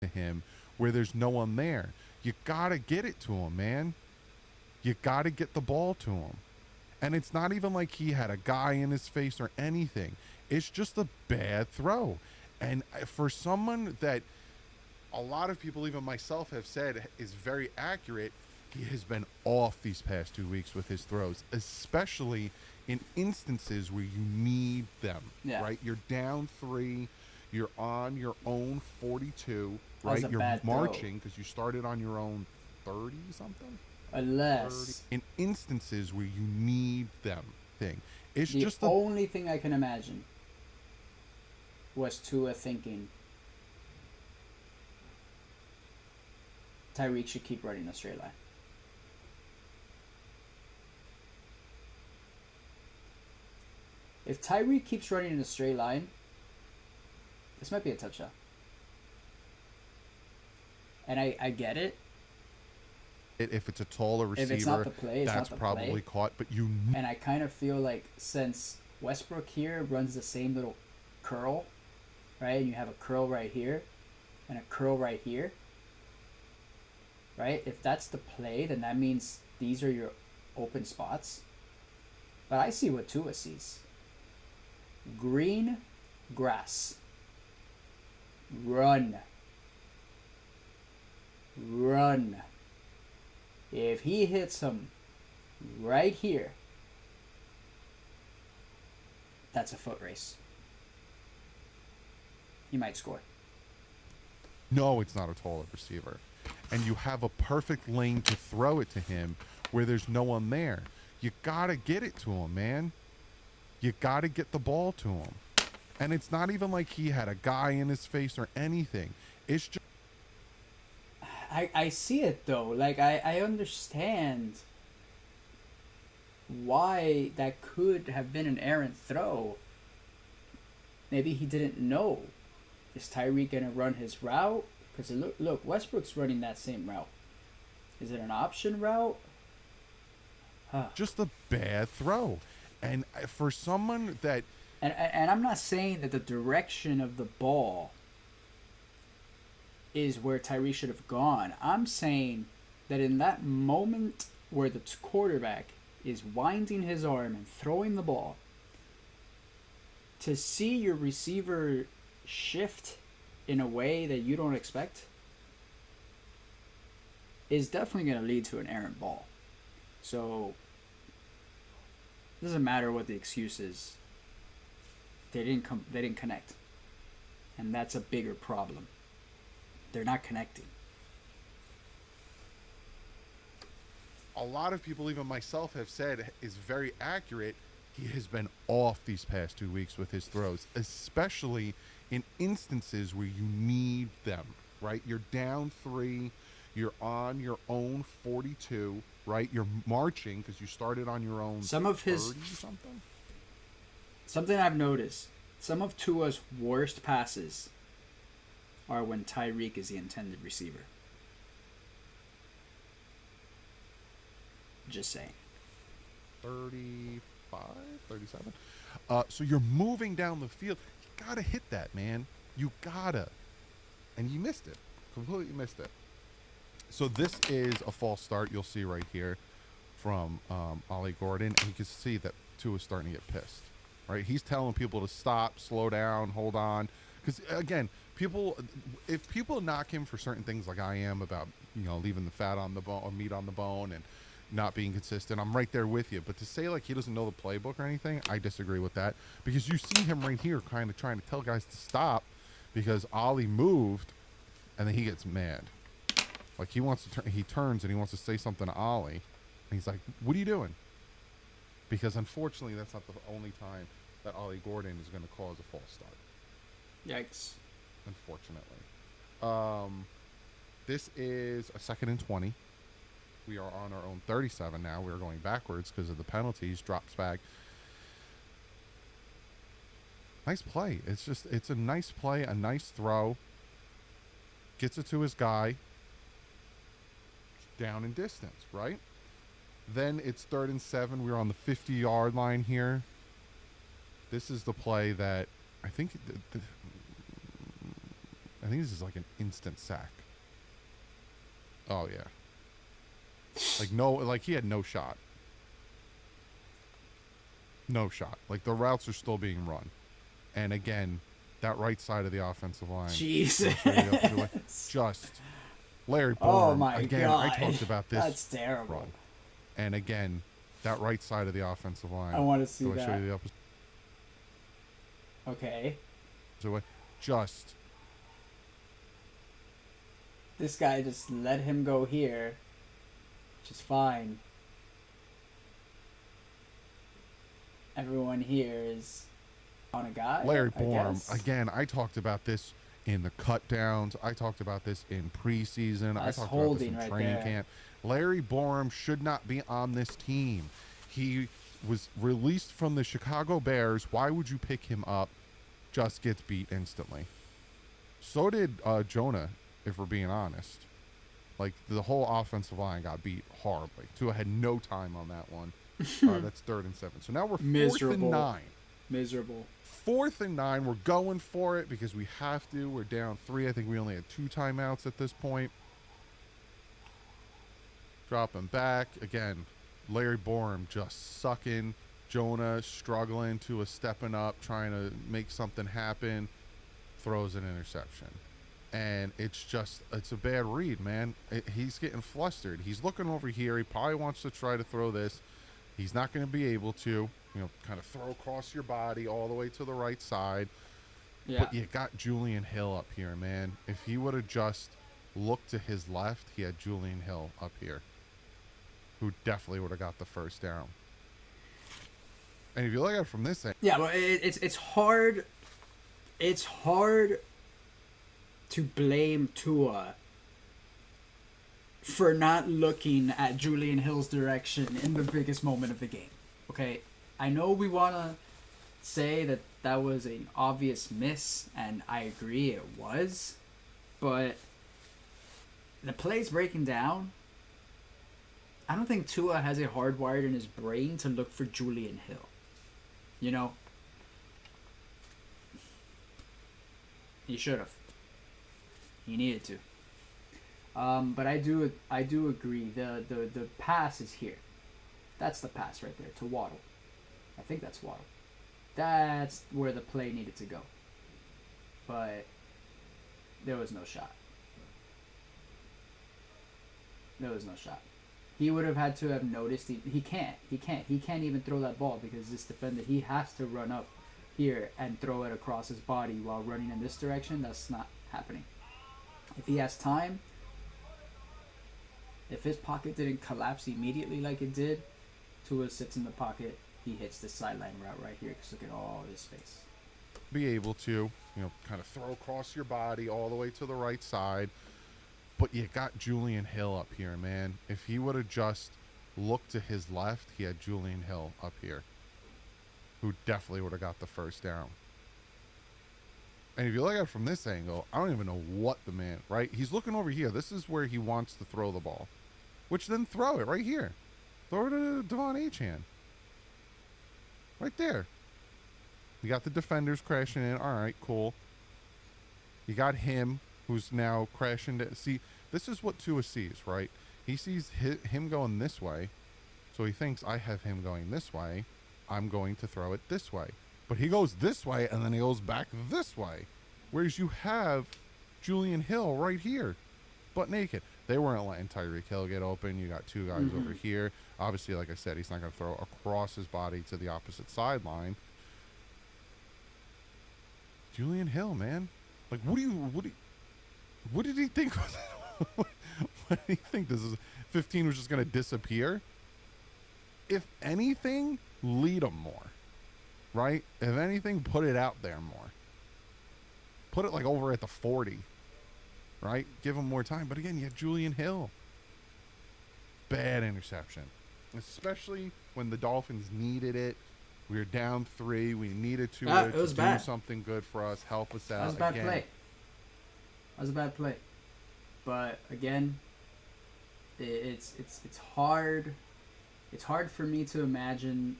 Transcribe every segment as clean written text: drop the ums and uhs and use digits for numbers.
to him where there's no one there. You got to get it to him, man. You got to get the ball to him. And it's not even like he had a guy in his face or anything. It's just a bad throw. And for someone that a lot of people, even myself, have said is very accurate, he has been off these past 2 weeks with his throws, especially in instances where you need them, Yeah, right? You're down three, you're on your own 42, that was right? a You're bad throw. marching because you started on your own 30 something. 30 Unless in instances where you need them thing. It's the just a only thing I can imagine was Tua thinking Tyreek should keep running a straight line. If Tyreek keeps running in a straight line, this might be a touchdown. And I get it. if it's a taller If it's not receiver, the play, it's not that's the probably play. caught. But And I kind of feel like since Westbrook here runs the same little curl, right? And you have a curl right here and a curl right here, right? If that's the play, then that means these are your open spots. But I see what Tua sees. Green grass. Run. Run. If he hits him right here, that's a foot race. He might score. no, it's not a taller receiver. And you have a perfect lane to throw it to him where there's no one there. You got to get it to him, man. You got to get the ball to him. And it's not even like he had a guy in his face or anything. It's just I see it though. Like I understand why that could have been an errant throw. Maybe he didn't know. Is Tyreek gonna run his route? Because look, Westbrook's running that same route. Is it an option route? Huh. just a bad throw. And for someone that And I'm not saying that the direction of the ball is where Tyree should have gone. I'm saying that in that moment where the quarterback is winding his arm and throwing the ball, to see your receiver shift in a way that you don't expect is definitely going to lead to an errant ball. So it doesn't matter what the excuse is. They didn't come. They didn't connect, and that's a bigger problem. They're not connecting. a lot of people, even myself, have said is very accurate. He has been off these past 2 weeks with his throws, especially in instances where you need them, right? You're down three, you're on your own 42, right? You're marching because you started on your own Some of his 30 something. something I've noticed. Some of Tua's worst passes are when Tyreek is the intended receiver. Just saying. 35, 37. So you're moving down the field. You gotta hit that, man. You gotta. And you missed it. Completely missed it. So this is a false start. You'll see right here from Ollie Gordon. And you can see that Tua is starting to get pissed. Right? He's telling people to stop, slow down, hold on. Because again, if people knock him for certain things, like I am about, leaving the fat on the bone or meat on the bone and not being consistent, I'm right there with you. But to say like he doesn't know the playbook or anything, I disagree with that, because you see him right here kind of trying to tell guys to stop because Ollie moved, and then he gets mad. Like he wants to he turns and he wants to say something to Ollie, and he's like, "What are you doing?" Because unfortunately, that's not the only time that Ollie Gordon is going to cause a false start. Yikes. Unfortunately, this is a 2nd and 20. We are on our own 37 now. We're going backwards because of the penalties. Drops back. Nice play. It's a nice play, a nice throw. Gets it to his guy. Down in distance, right? Then it's 3rd and 7. We're on the 50-yard line here. This is the play that I think I think this is like an instant sack. Oh yeah. Like no, like he had no shot. No shot. Like the routes are still being run. And again, that right side of the offensive line. Jesus. Just Larry Oh Borum. my Again, god. I talked about this That's terrible. run. And again, that right side of the offensive line. I want to see Do I that. show you the opposite Okay. way? Just This guy just let him go here, which is fine. Everyone here is on a guy. Larry I Borum. guess. Again, I talked about this in the cut downs. I talked about this in preseason. That's I talked about this holding in right training there. camp. Larry Borum should not be on this team. He was released from the Chicago Bears. Why would you pick him up? Just gets beat instantly. So did Jonah, if we're being honest. Like, the whole offensive line got beat horribly. Tua had no time on that one. That's 3rd and 7. So now we're 4th Miserable. and 9. Miserable. 4th and 9. We're going for it because we have to. We're down 3. I think we only had 2 timeouts at this point. Dropping back. Again, Larry Borum just sucking. Jonah struggling. Tua stepping up, trying to make something happen. Throws an interception. And it's a bad read, man. He's getting flustered. He's looking over here. He probably wants to try to throw this. He's not going to be able to, kind of throw across your body all the way to the right side. Yeah. But you got Julian Hill up here, man. If he would have just looked to his left, he had Julian Hill up here, who definitely would have got the first down. And if you look at it from this end, Yeah, but it's hard. It's hard to blame Tua for not looking at Julian Hill's direction in the biggest moment of the game. Okay, I know we want to say that that was an obvious miss, and I agree it was, but the play's breaking down. I don't think Tua has it hardwired in his brain to look for Julian Hill. He should have. He needed to. But I do agree. The pass is here. That's the pass right there to Waddle. I think that's Waddle. That's where the play needed to go. But there was no shot. There was no shot. He would have had to have noticed. He can't. He can't even throw that ball because this defender, he has to run up here and throw it across his body while running in this direction. That's not happening. If he has time, if his pocket didn't collapse immediately like it did, Tua sits in the pocket. He hits the sideline route right here because look at all this space. be able to, kind of throw across your body all the way to the right side. But you got Julian Hill up here, man. If he would have just looked to his left, he had Julian Hill up here, who definitely would have got the first down. And if you look at it from this angle, I don't even know what the man, right? He's looking over here. This is where he wants to throw the ball, which then throw it right here. Throw it to Devon Achane. Right there. You got the defenders crashing in. All right, cool. You got him, who's now crashing. See, this is what Tua sees, right? He sees him going this way, so he thinks I have him going this way. I'm going to throw it this way. But he goes this way, and then he goes back this way. Whereas you have Julian Hill right here, butt naked. They weren't letting Tyreek Hill get open. You got two guys over here. Obviously, like I said, he's not going to throw across his body to the opposite sideline. Julian Hill, man. Like, what did he think? What did he think? This is 15 was just going to disappear? If anything, lead him more. Right? If anything, put it out there more. Put it like over at the 40. Right? Give him more time. But again, you have Julian Hill. Bad interception. Especially when the Dolphins needed it. We were down 3. We needed to do something good for us. Help us out. That was a bad play. That was a bad play. But again, it's hard. It's hard for me to imagine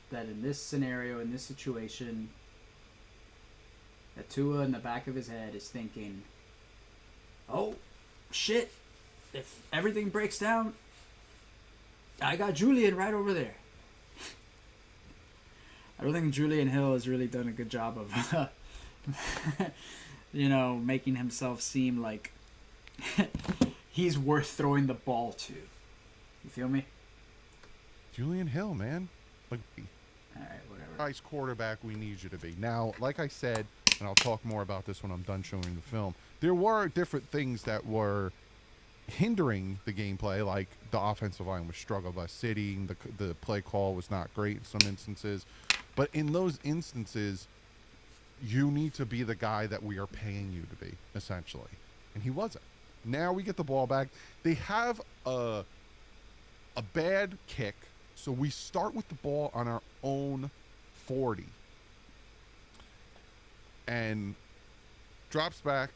that in this scenario, in this situation, that Tua in the back of his head is thinking, oh, shit, if everything breaks down, I got Julian right over there. I don't think Julian Hill has really done a good job of, making himself seem like he's worth throwing the ball to. You feel me? Julian Hill, man. Like, All right, whatever. nice quarterback we need you to be. Now, like I said, and I'll talk more about this when I'm done showing the film, there were different things that were hindering the gameplay, like the offensive line was struggle bus sitting, the play call was not great in some instances. But in those instances, you need to be the guy that we are paying you to be, essentially. And he wasn't. Now we get the ball back. They have a bad kick, so we start with the ball on our own 40. And drops back,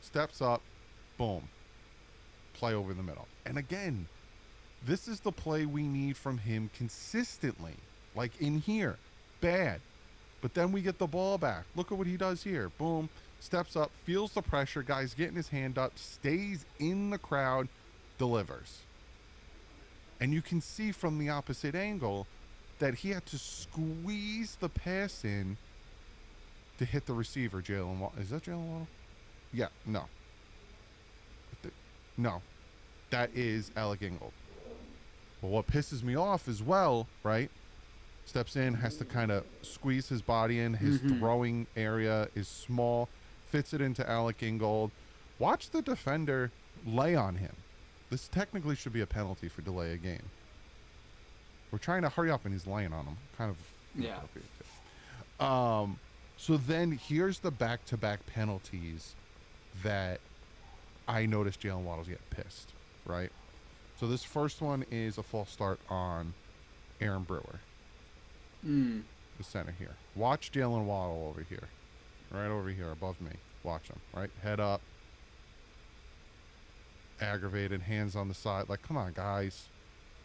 steps up, boom. Play over the middle. And again, this is the play we need from him consistently. Like in here, bad. But then we get the ball back. Look at what he does here. Boom, steps up, feels the pressure, guy's getting his hand up, stays in the crowd, delivers. And you can see from the opposite angle that he had to squeeze the pass in to hit the receiver, Jalen Waddle. Is that Jalen Waddle? Yeah, no. No. That is Alec Ingold. But what pisses me off as well, right? Steps in, has to kind of squeeze his body in. His throwing area is small. Fits it into Alec Ingold. Watch the defender lay on him. This technically should be a penalty for delay a game. We're trying to hurry up and he's laying on him. Kind of. Yeah. So then here's the back-to-back penalties that I noticed Jalen Waddle's get pissed, right? So this first one is a false start on Aaron Brewer. The center here. Watch Jalen Waddle over here. Right over here above me. Watch him, right? Head up. Aggravated, hands on the side. Like, come on, guys.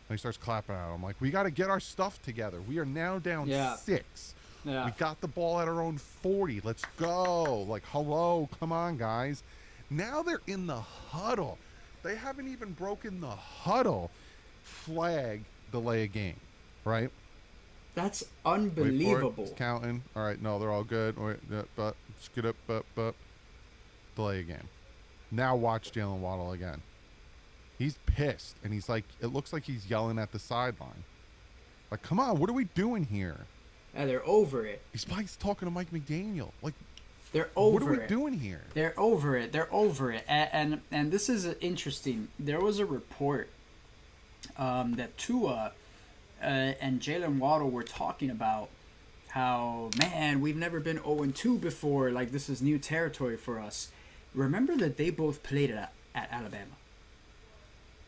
And he starts clapping at him. Like, we got to get our stuff together. We are now down 6. Yeah. We got the ball at our own 40. Let's go. Like, hello. Come on, guys. Now they're in the huddle. They haven't even broken the huddle. Flag, delay a game, right? That's Wait for it. unbelievable. It's counting. All right, no, they're all good. Wait, but scoot up, but delay a game. Now watch Jalen Waddle again. He's pissed, and he's like, it looks like he's yelling at the sideline. Like, come on, what are we doing here? Yeah, they're over it. He's talking to Mike McDaniel. Like, They're over what are we it. doing here? They're over it. They're over it. And this is interesting. There was a report that Tua and Jalen Waddle were talking about how, man, we've never been 0-2 before. Like, this is new territory for us. Remember that they both played at Alabama.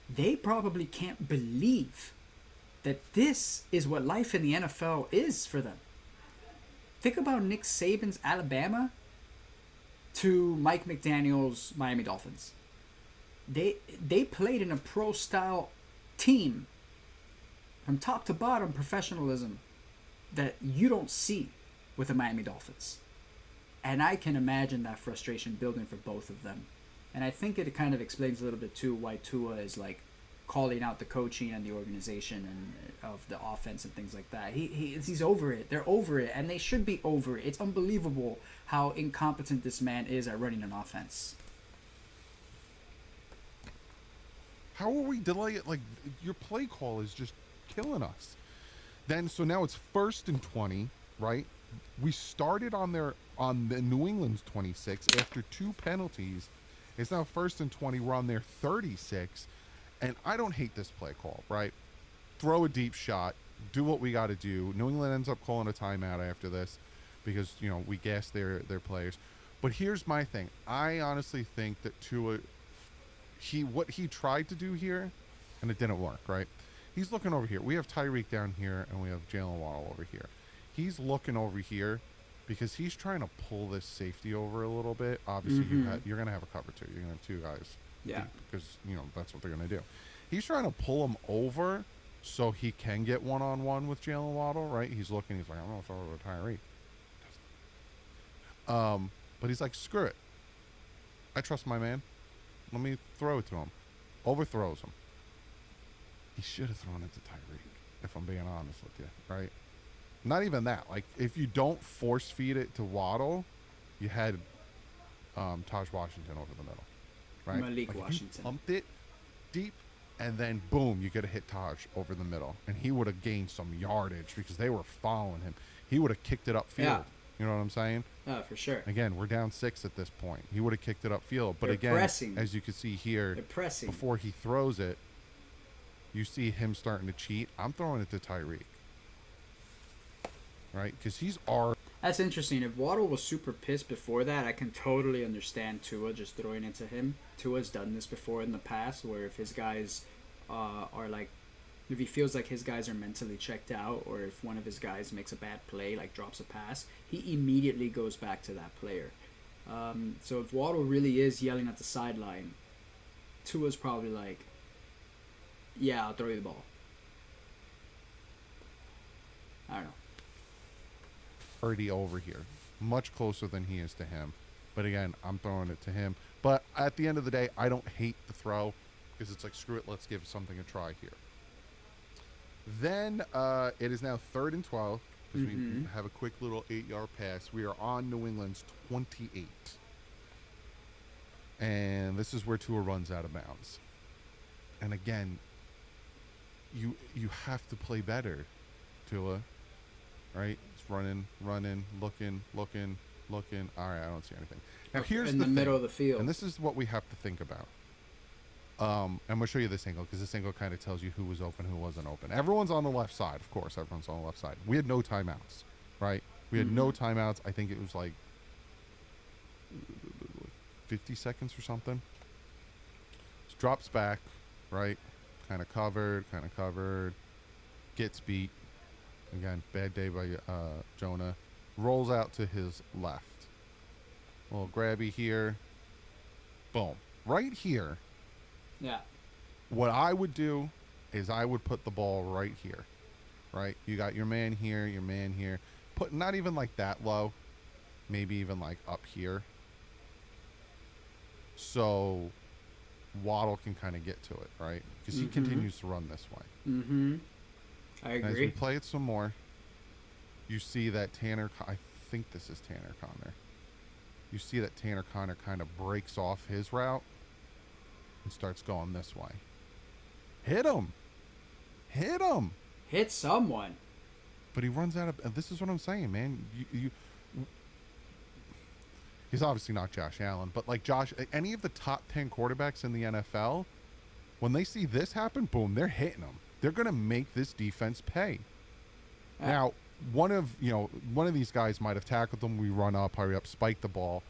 They probably can't believe that this is what life in the NFL is for them. Think about Nick Saban's Alabama to Mike McDaniel's Miami Dolphins. They played in a pro-style team from top to bottom professionalism that you don't see with the Miami Dolphins. And I can imagine that frustration building for both of them. And I think it kind of explains a little bit too why Tua is like calling out the coaching and the organization and of the offense and things like that. He's over it. They're over it, and they should be over it. It's unbelievable how incompetent this man is at running an offense. How are we delaying it? Like, your play call is just killing us. Then, so now it's 1st and 20, right? We started on the New England's 26 after 2 penalties. It's now 1st and 20. We're on their 36. And I don't hate this play call, right? Throw a deep shot. Do what we got to do. New England ends up calling a timeout after this because, we gassed their players. But here's my thing. I honestly think that Tua, what he tried to do here, and it didn't work, right? He's looking over here. We have Tyreek down here, and we have Jalen Waddle over here. He's looking over here because he's trying to pull this safety over a little bit. Obviously, you're going to have a cover 2. You're going to have 2 guys. Yeah. Because, that's what they're going to do. He's trying to pull him over so he can get one-on-one with Jalen Waddle, right? He's looking. He's like, I'm going to throw it to Tyreek. But he's like, screw it. I trust my man. Let me throw it to him. Overthrows him. He should have thrown it to Tyreek, if I'm being honest with you, right? Not even that. Like, if you don't force feed it to Waddle, you had Taj Washington over the middle, right? Malik like Washington. If you pumped it deep, and then boom, you could have hit Taj over the middle, and he would have gained some yardage because they were following him. He would have kicked it upfield. Yeah. You know what I'm saying? For sure. Again, we're down 6 at this point. He would have kicked it upfield, but They're again, pressing. as you can see here, They're pressing. before he throws it, you see him starting to cheat. I'm throwing it to Tyreek, right? Because he's our. That's interesting. If Waddle was super pissed before that, I can totally understand Tua just throwing it to him. Tua's done this before in the past, where if his guys are like, if he feels like his guys are mentally checked out, or if one of his guys makes a bad play, like drops a pass, he immediately goes back to that player. So if Waddle really is yelling at the sideline, Tua's probably like, yeah, I'll throw you the ball. I don't know. Already over here, much closer than he is to him. But again, I'm throwing it to him. But at the end of the day, I don't hate the throw because it's like, screw it, let's give something a try here. Then it is now 3rd and 12 because we have a quick little 8-yard pass. We are on New England's 28. And this is where Tua runs out of bounds. And again, you have to play better, Tua. Right? It's running, looking. All right, I don't see anything. Now here's in the middle of the field. And this is what we have to think about. I'm going to show you this angle because this angle kind of tells you who was open, who wasn't open. Everyone's on the left side, of course. Everyone's on the left side. We had no timeouts, right? We had no timeouts. I think it was like 50 seconds or something. Just drops back, right? Kind of covered. Gets beat. Again, bad day by Jonah. Rolls out to his left. A little grabby here. Boom. Right here. Yeah. What I would do is I would put the ball right here. Right? You got your man here. Put not even like that low. Maybe even like up here. So Waddle can kind of get to it, right? Because he continues to run this way. I And as agree. we play it some more, you see that I think this is Tanner Connor. You see that Tanner Connor kind of breaks off his route and starts going this way. Hit him. Hit someone. But he runs out of. And this is what I'm saying, man. He's obviously not Josh Allen, but like any of the top 10 quarterbacks in the NFL, when they see this happen, boom, they're hitting them. They're going to make this defense pay. Now, one of these guys might have tackled them. We run up, hurry up, spike the ball.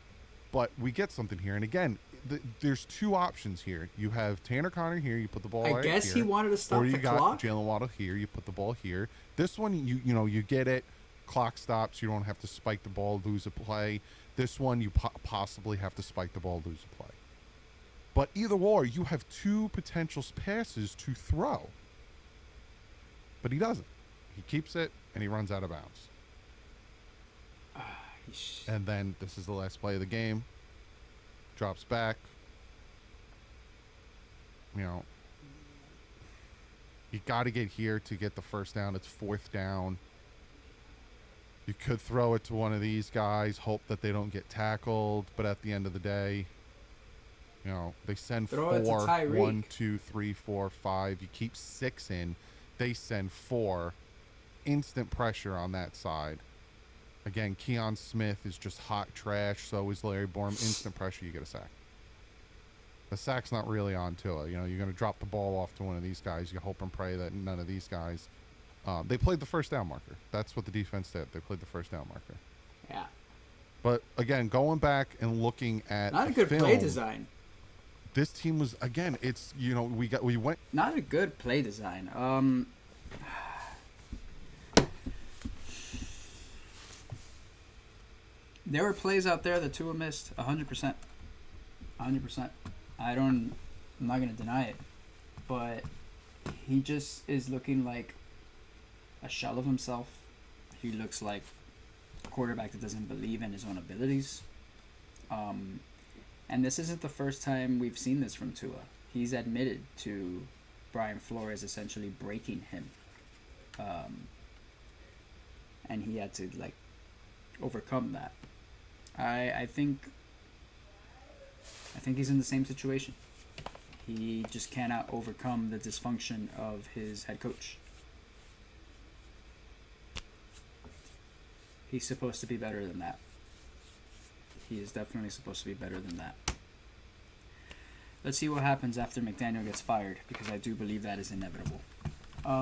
But we get something here. And again, there's 2 options here. You have Tanner Connor here. You put the ball right here. I guess he wanted to stop or you the got clock. Jalen Waddle here. You put the ball here. This one, you get it. Clock stops. You don't have to spike the ball, lose a play. This one, you possibly have to spike the ball, lose a play. But either or, you have 2 potential passes to throw. But he doesn't. He keeps it, and he runs out of bounds. And then this is the last play of the game. Drops back. You got to get here to get the first down. It's 4th down. You could throw it to one of these guys, hope that they don't get tackled. But at the end of the day, they send Throw 4. it to Tyreek. 1, 2, 3, 4, 5. You keep 6 in. They send 4. Instant pressure on that side. Again, Keon Smith is just hot trash. So is Larry Borum. Instant pressure, you get a sack. The sack's not really on Tua. You're going to drop the ball off to one of these guys. You hope and pray that none of these guys. They played the first down marker. That's what the defense did. They played the first down marker. Yeah. But again, going back and looking at Not a good play design. This team was, again, it's we went. Not a good play design. There were plays out there that Tua missed 100%. 100%. I'm not going to deny it. But he just is looking like a shell of himself. He looks like a quarterback that doesn't believe in his own abilities. And this isn't the first time we've seen this from Tua. He's admitted to Brian Flores essentially breaking him. And he had to like overcome that. I think he's in the same situation. He just cannot overcome the dysfunction of his head coach. He's supposed to be better than that. He is definitely supposed to be better than that. Let's see what happens after McDaniel gets fired, because I do believe that is inevitable.